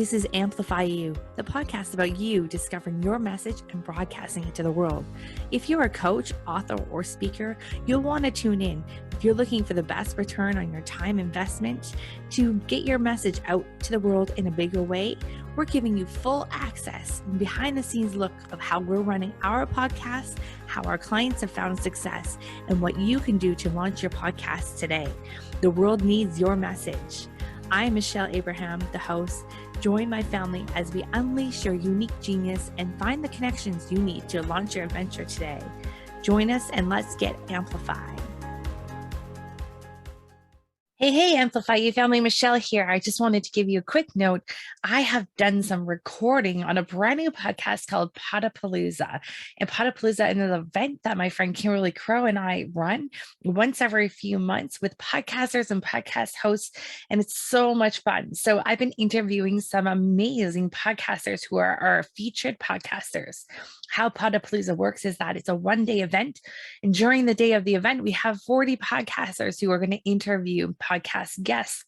This is Amplify You, the podcast about you discovering your message and broadcasting it to the world. If you're a coach, author, or speaker, you'll want to tune in. If you're looking for the best return on your time investment to get your message out to the world in a bigger way, we're giving you full access and behind the scenes look of how we're running our podcast, how our clients have found success, and what you can do to launch your podcast today. The world needs your message. I'm Michelle Abraham, the host. Join my family as we unleash your unique genius and find the connections you need to launch your adventure today. Join us and let's get amplified. Hey, Amplify You family, Michelle here. I just wanted to give you a quick note. I have done some recording on a brand new podcast called Potapalooza. And Potapalooza is an event that my friend Kimberly Crow and I run once every few months with podcasters and podcast hosts. And it's so much fun. So I've been interviewing some amazing podcasters who are our featured podcasters. How Potapalooza works is that it's a one-day event. And during the day of the event, we have 40 podcasters who are going to interview podcast guests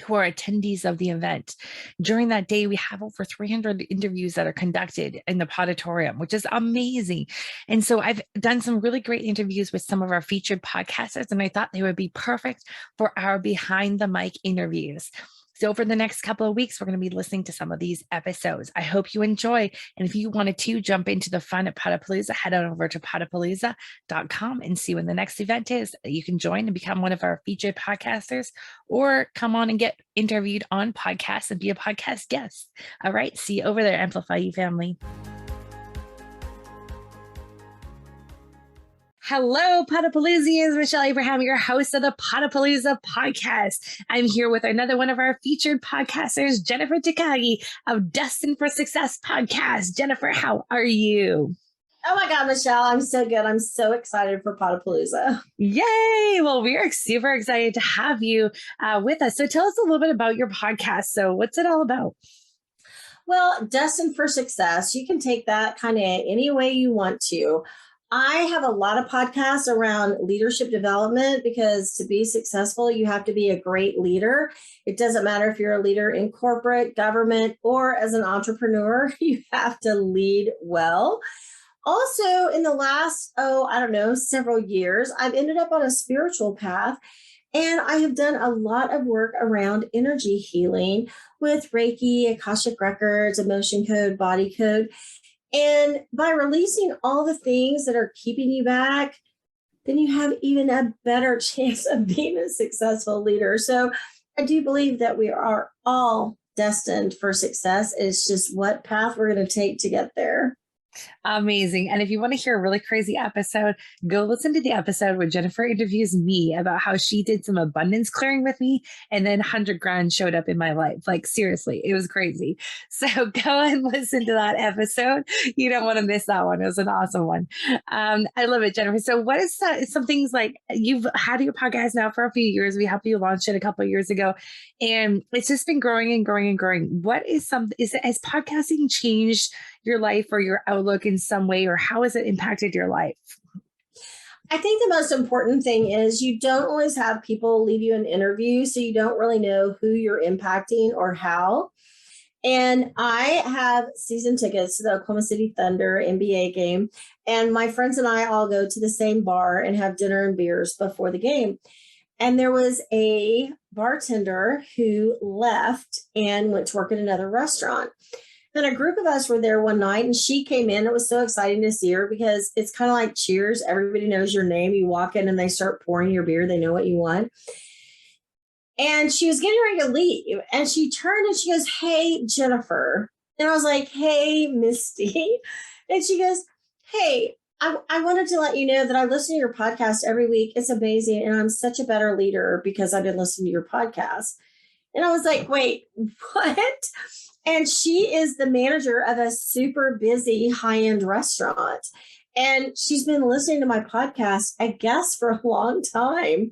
who are attendees of the event. During that day, we have over 300 interviews that are conducted in the Podatorium, which is amazing. And so I've done some really great interviews with some of our featured podcasters, and I thought they would be perfect for our behind the mic interviews. So over the next couple of weeks, we're going to be listening to some of these episodes. I hope you enjoy. And if you wanted to jump into the fun at Potapalooza, head on over to potapalooza.com and see when the next event is. You can join and become one of our featured podcasters, or come on and get interviewed on podcasts and be a podcast guest. All right. See you over there, Amplify You family. Hello, Potapaloozians. Michelle Abraham, your host of the Potapalooza podcast. I'm here with another one of our featured podcasters, Jennifer Takagi of Destined For Success podcast. Jennifer, how are you? Oh my God, Michelle, I'm so good. I'm so excited for Potapalooza. Yay! Well, we are super excited to have you with us. So tell us a little bit about your podcast. So what's it all about? Well, Destined For Success, you can take that kind of any way you want to. I have a lot of podcasts around leadership development because to be successful, you have to be a great leader. It doesn't matter if you're a leader in corporate, government, or as an entrepreneur, you have to lead well. Also, in the last, several years, I've ended up on a spiritual path, and I have done a lot of work around energy healing with Reiki, Akashic Records, emotion code, body code. And by releasing all the things that are keeping you back, then you have even a better chance of being a successful leader. So I do believe that we are all destined for success. It's just what path we're going to take to get there. Amazing. And if you want to hear a really crazy episode, go listen to the episode where Jennifer interviews me about how she did some abundance clearing with me, and then 100 grand showed up in my life. Like, seriously, it was crazy. So go and listen to that episode. You don't want to miss that one. It was an awesome one. I love it, Jennifer. So what is some things like you've had your podcast now for a few years. We helped you launch it a couple of years ago, and it's just been growing and growing and growing. What is has podcasting changed your life or your outlook in some way, or how has it impacted your life? I think the most important thing is you don't always have people leave you an interview, so you don't really know who you're impacting or how. And I have season tickets to the Oklahoma City Thunder NBA game, and my friends and I all go to the same bar and have dinner and beers before the game. And there was a bartender who left and went to work at another restaurant. And a group of us were there one night, and she came in. It was so exciting to see her because it's kind of like Cheers. Everybody knows your name. You walk in and they start pouring your beer. They know what you want. And she was getting ready to leave. And she turned and she goes, "Hey, Jennifer." And I was like, "Hey, Misty." And she goes, "Hey, I wanted to let you know that I listen to your podcast every week. It's amazing. And I'm such a better leader because I've been listening to your podcast." And I was like, "Wait, what?" And she is the manager of a super busy high-end restaurant. And she's been listening to my podcast, I guess, for a long time.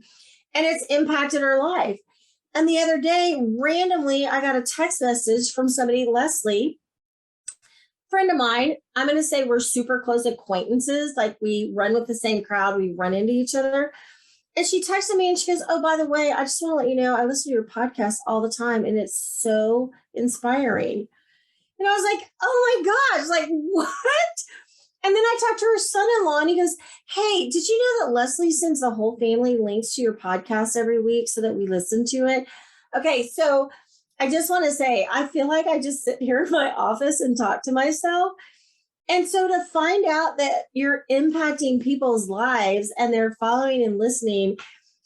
And it's impacted her life. And the other day, randomly, I got a text message from somebody, Leslie, friend of mine. I'm going to say we're super close acquaintances. Like we run with the same crowd. We run into each other. And she texted me and she goes, "Oh, by the way, I just want to let you know, I listen to your podcast all the time and it's so inspiring." And I was like, "Oh my gosh, like what?" And then I talked to her son-in-law and he goes, "Hey, did you know that Leslie sends the whole family links to your podcast every week so that we listen to it?" Okay, so I just want to say, I feel like I just sit here in my office and talk to myself. And so to find out that you're impacting people's lives and they're following and listening,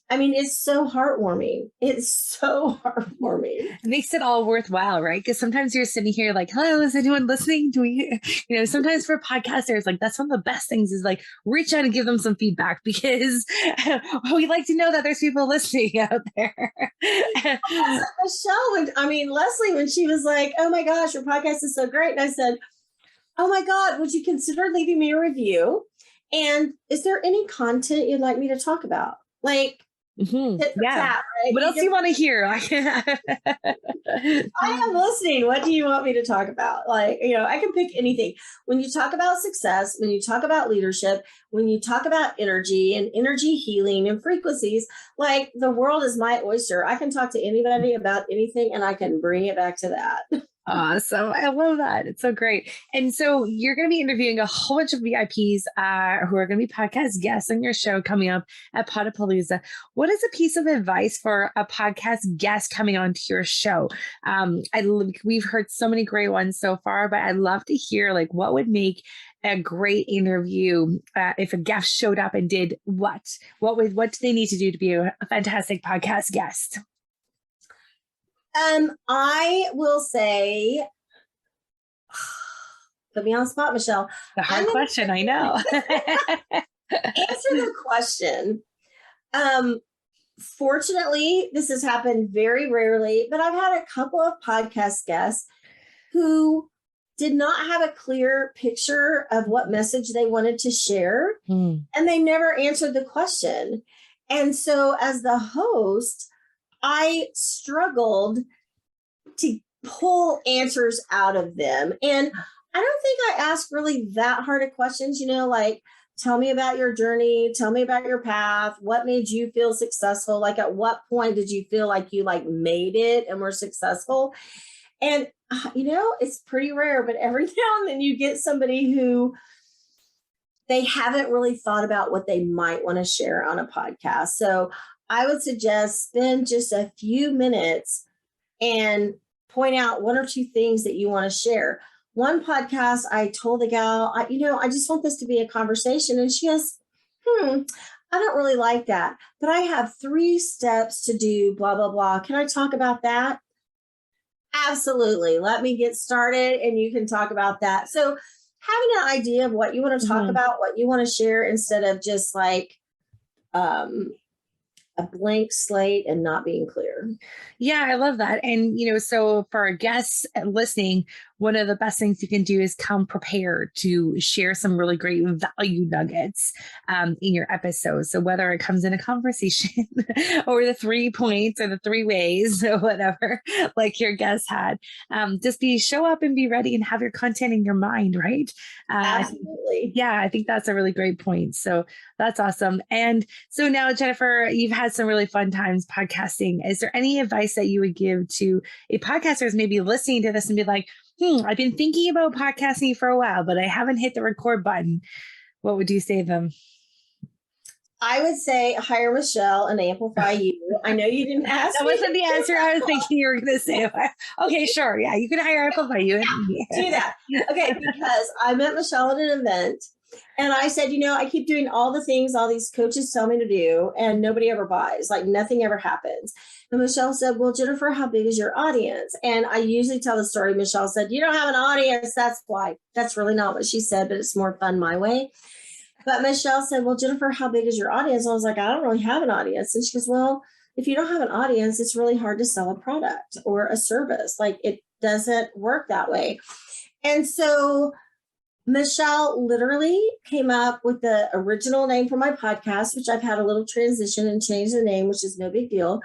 I mean, it's so heartwarming. It's so heartwarming. It makes it all worthwhile, right? Because sometimes you're sitting here like, hello, is anyone listening? Do we, sometimes for podcasters, like that's one of the best things is like reach out and give them some feedback because we like to know that there's people listening out there. Leslie, when she was like, "Oh my gosh, your podcast is so great." And I said, "Oh my God, would you consider leaving me a review? And is there any content you'd like me to talk about?" Like, Yeah. chat, right? What else do you want to hear? I am listening. What do you want me to talk about? Like, I can pick anything. When you talk about success, when you talk about leadership, when you talk about energy and energy healing and frequencies, like the world is my oyster. I can talk to anybody about anything and I can bring it back to that. Awesome. I love that. It's so great. And so you're going to be interviewing a whole bunch of VIPs who are going to be podcast guests on your show coming up at Potapalooza. What is a piece of advice for a podcast guest coming onto your show? We've heard so many great ones so far, but I'd love to hear like what would make a great interview if a guest showed up and did what? What do they need to do to be a fantastic podcast guest? I will say, put me on the spot, Michelle. The hard question, I know. Answer the question. Fortunately, this has happened very rarely, but I've had a couple of podcast guests who did not have a clear picture of what message they wanted to share, and they never answered the question. And so as the host, I struggled to pull answers out of them. And I don't think I asked really that hard of questions, like, tell me about your journey, tell me about your path, what made you feel successful? Like, at what point did you feel like you made it and were successful? And, it's pretty rare, but every now and then you get somebody who they haven't really thought about what they might want to share on a podcast. So I would suggest spend just a few minutes and point out one or two things that you want to share. One podcast, I told the gal, I just want this to be a conversation. And she goes, I don't really like that, but I have 3 steps to do blah, blah, blah. Can I talk about that? Absolutely. Let me get started and you can talk about that. So having an idea of what you want to talk about, what you want to share, instead of just like, a blank slate and not being clear. Yeah, I love that. And, so for our guests listening, one of the best things you can do is come prepared to share some really great value nuggets in your episode. So whether it comes in a conversation or the 3 points or the 3 ways or whatever, like your guest had, just show up and be ready and have your content in your mind, right? Absolutely. Yeah, I think that's a really great point. So that's awesome. And so now, Jennifer, you've had some really fun times podcasting. Is there any advice that you would give to a podcaster who's maybe listening to this and be like, I've been thinking about podcasting for a while, but I haven't hit the record button? What would you say to them? I would say hire Michelle and amplify you. I know you didn't ask. That wasn't the answer I was thinking you were going to say. Okay, sure. Yeah, you can hire amplify you. Yeah, do that. Okay, because I met Michelle at an event and I said, I keep doing all the things all these coaches tell me to do and nobody ever buys. Like nothing ever happens. And Michelle said, "Well, Jennifer, how big is your audience?" And I usually tell the story. Michelle said, "You don't have an audience. That's why." That's really not what she said, but it's more fun my way. But Michelle said, "Well, Jennifer, how big is your audience?" And I was like, "I don't really have an audience." And she goes, "Well, if you don't have an audience, it's really hard to sell a product or a service. Like it doesn't work that way." And so Michelle literally came up with the original name for my podcast, which I've had a little transition and changed the name, which is no big deal.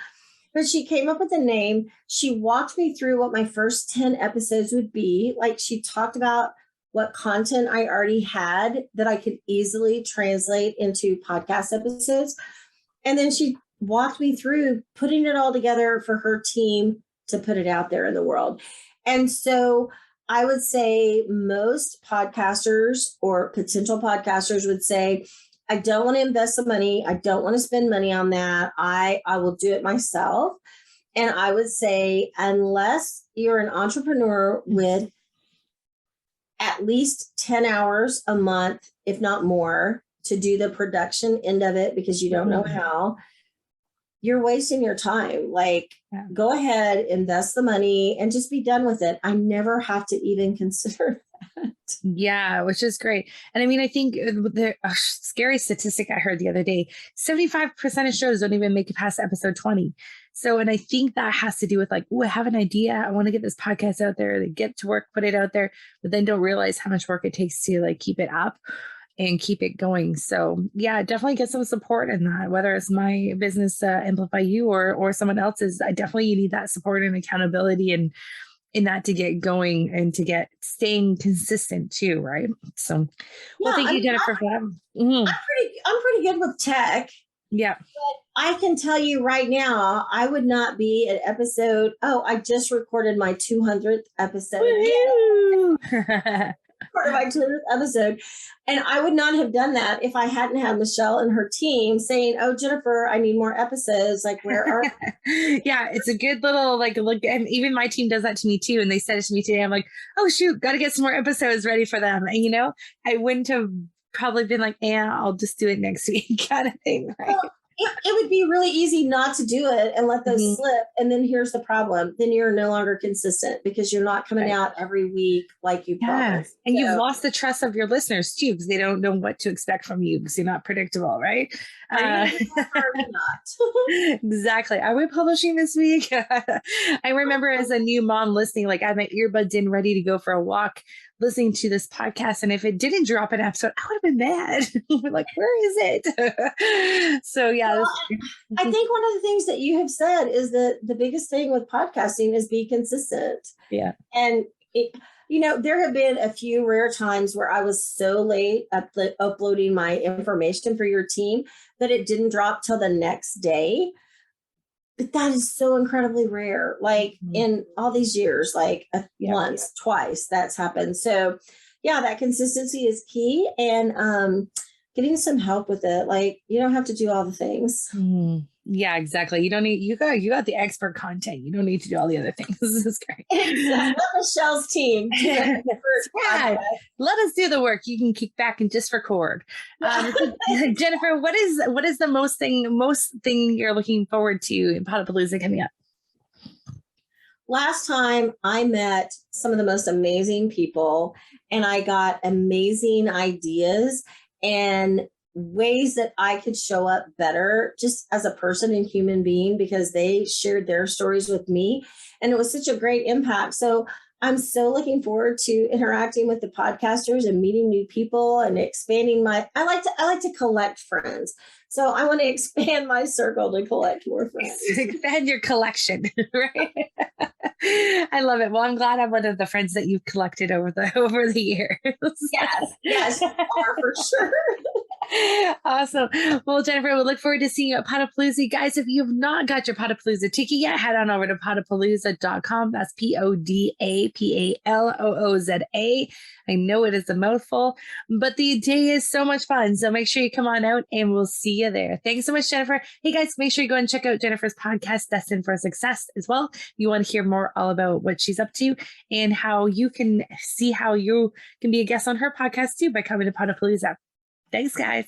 But she came up with a name. She walked me through what my first 10 episodes would be. Like she talked about what content I already had that I could easily translate into podcast episodes. And then she walked me through putting it all together for her team to put it out there in the world. And so I would say most podcasters or potential podcasters would say, I don't want to invest the money. I don't want to spend money on that. I will do it myself. And I would say, unless you're an entrepreneur with at least 10 hours a month, if not more, to do the production end of it because you don't know how, you're wasting your time. Like, go ahead, invest the money, and just be done with it. I never have to even consider that. Yeah, which is great. And I mean, I think the scary statistic I heard the other day, 75% of shows don't even make it past episode 20. So, and I think that has to do with like, oh, I have an idea. I want to get this podcast out there. They get to work, put it out there, but then don't realize how much work it takes to like keep it up and keep it going. So yeah, definitely get some support in that, whether it's my business, Amplify You, or someone else's. I definitely need that support and accountability and in that to get going and to get staying consistent too. Right. So, well, thank you, Jennifer, for that. I'm pretty good with tech. Yeah. But I can tell you right now, I would not be at episode. Oh, I just recorded my 200th episode. Part of my 200th episode. And I would not have done that if I hadn't had Michelle and her team saying, oh, Jennifer, I need more episodes. Like, where are Yeah, it's a good little like look. And even my team does that to me too. And they said it to me today. I'm like, oh shoot, got to get some more episodes ready for them. And you know, I wouldn't have probably been like, yeah, I'll just do it next week kind of thing. Right. Well, it would be really easy not to do it and let those slip. And then here's the problem. Then you're no longer consistent because you're not coming out every week like you promised. And you've lost the trust of your listeners too, because they don't know what to expect from you because you're not predictable, right? Exactly. Are we publishing this week? I remember as a new mom listening, like I had my earbuds in ready to go for a walk, listening to this podcast. And if it didn't drop an episode, I would have been mad. Like, where is it? So yeah. Well, I think one of the things that you have said is that the biggest thing with podcasting is be consistent. Yeah. And there have been a few rare times where I was so late uploading my information for your team that it didn't drop till the next day. But that is so incredibly rare. Like in all these years, like once, twice that's happened. So yeah, that consistency is key. And getting some help with it. Like, you don't have to do all the things. Yeah, exactly. You don't need, you got the expert content. You don't need to do all the other things. This is great. Let Michelle's team. Let us do the work. You can kick back and just record. Jennifer, what is the most thing you're looking forward to in Podapalooza coming up? Last time I met some of the most amazing people and I got amazing ideas and ways that I could show up better just as a person and human being because they shared their stories with me. And it was such a great impact. So I'm so looking forward to interacting with the podcasters and meeting new people and expanding I like to collect friends. So I want to expand my circle to collect more friends. Expand your collection, right? I love it. Well, I'm glad I'm one of the friends that you've collected over the years. Yes, you are for sure. Awesome. Well, Jennifer, we look forward to seeing you at Podapalooza. Guys, if you've not got your Podapalooza ticket yet, head on over to podapalooza.com. That's PODAPALOOZA. I know it is a mouthful, but the day is so much fun. So make sure you come on out and we'll see you there. Thanks so much, Jennifer. Hey guys, make sure you go and check out Jennifer's podcast, Destined for Success as well. You want to hear more all about what she's up to and how you can see how you can be a guest on her podcast too by coming to Podapalooza. Thanks, guys.